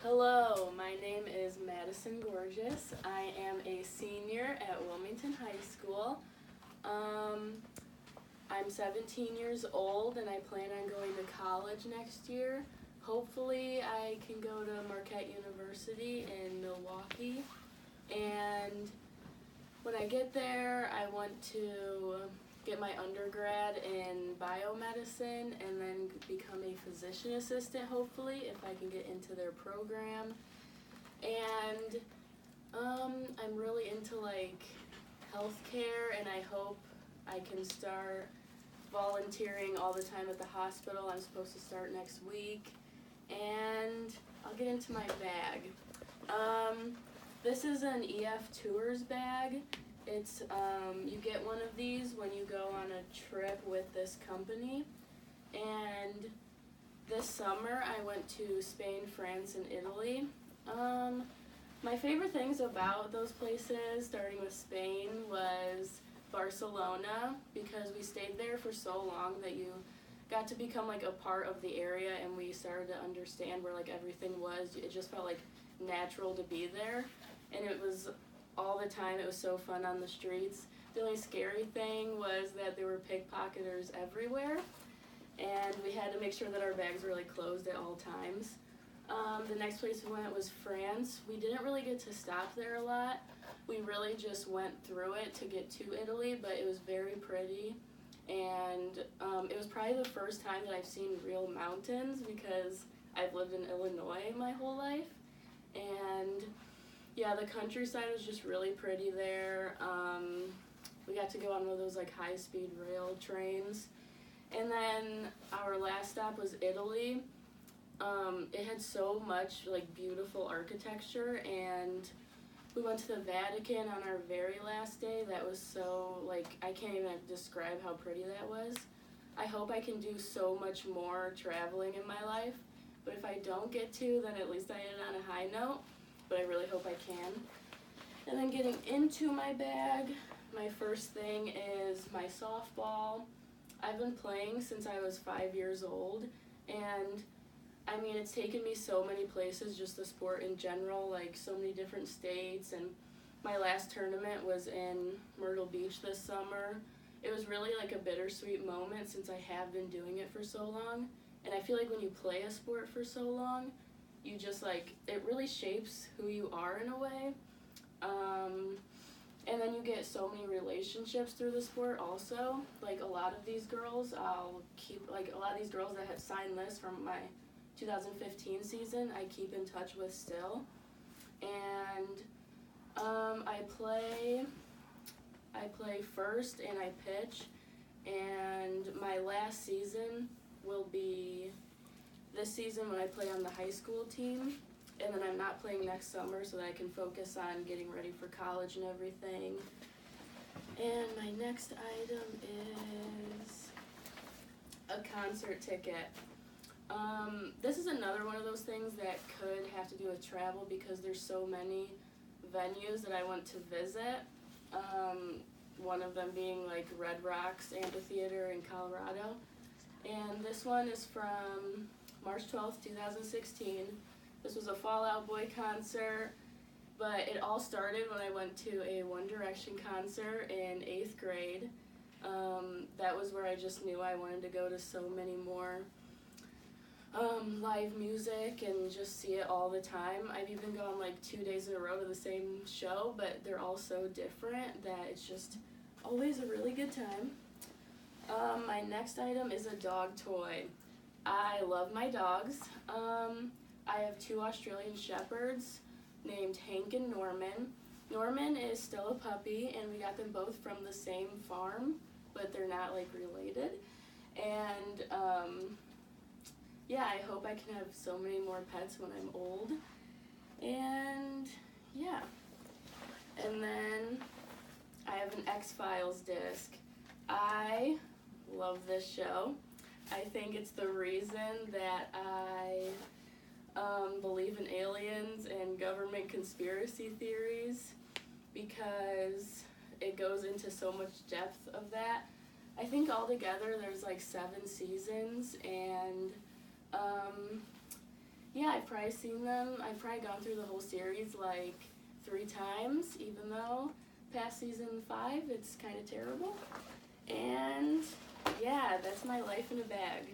Hello, my name is Madison Gorgeous. I am a senior at Wilmington High School. Um, I'm 17 years old and I plan on going to college next year. Hopefully, I can go to Marquette University in Milwaukee. And when I get there, I want to get my undergrad in biomedicine and then become a physician assistant, hopefully, if I can get into their program. And I'm really into like healthcare, and I hope I can start volunteering all the time at the hospital. I'm supposed to start next week, and I'll get into my bag. This is an EF Tours bag. It's you get one of these when you go on a trip with this company. And this summer I went to Spain, France, and Italy. My favorite things about those places, starting with Spain, was Barcelona, because we stayed there for so long that you got to become like a part of the area, and we started to understand where like everything was. It just felt like natural to be there, and it was all the time. It was so fun on the streets. The only scary thing was that there were pickpocketers everywhere, and we had to make sure that our bags were really closed at all times. The next place we went was France. We didn't really get to stop there a lot. We really just went through it to get to Italy, but it was very pretty. And it was probably the first time that I've seen real mountains, because I've lived in Illinois my whole life. And yeah, the countryside was just really pretty there. We got to go on one of those like high-speed rail trains. And then our last stop was Italy. It had so much like beautiful architecture, and we went to the Vatican on our very last day. That was so, like, I can't even describe how pretty that was. I hope I can do so much more traveling in my life, but if I don't get to, then at least I ended on a high note, but I really hope I can. And then getting into my bag, my first thing is my softball. I've been playing since I was 5 years old, and I mean, it's taken me so many places, just the sport in general, like so many different states. And my last tournament was in Myrtle Beach this summer. It was really like a bittersweet moment, since I have been doing it for so long. And I feel like when you play a sport for so long, you just like, it really shapes who you are in a way. And then you get so many relationships through the sport also. Like a lot of these girls, like a lot of these girls that had signed this from my 2015 season, I keep in touch with still. And I play first and I pitch, and my last season will be this season when I play on the high school team, and then I'm not playing next summer so that I can focus on getting ready for college and everything. And my next item is a concert ticket. This is another one of those things that could have to do with travel, because there's so many venues that I want to visit. One of them being like Red Rocks Amphitheater in Colorado. And this one is from March 12th, 2016. This was a Fall Out Boy concert, but it all started when I went to a One Direction concert in 8th grade. That was where I just knew I wanted to go to so many more live music and just see it all the time. I've even gone like 2 days in a row to the same show, but they're all so different that it's just always a really good time. My next item is a dog toy. I love my dogs. I have 2 Australian Shepherds named Hank and Norman. Norman is still a puppy, and we got them both from the same farm, but they're not like related. And yeah, I hope I can have so many more pets when I'm old. And yeah. And then I have an X-Files disc. I love this show. I think it's the reason that I believe in aliens and government conspiracy theories, because it goes into so much depth of that. I think altogether there's like 7 seasons, and Yeah, I've probably seen them. I've probably gone through the whole series like 3 times, even though past season 5 it's kind of terrible. And yeah, that's my life in a bag.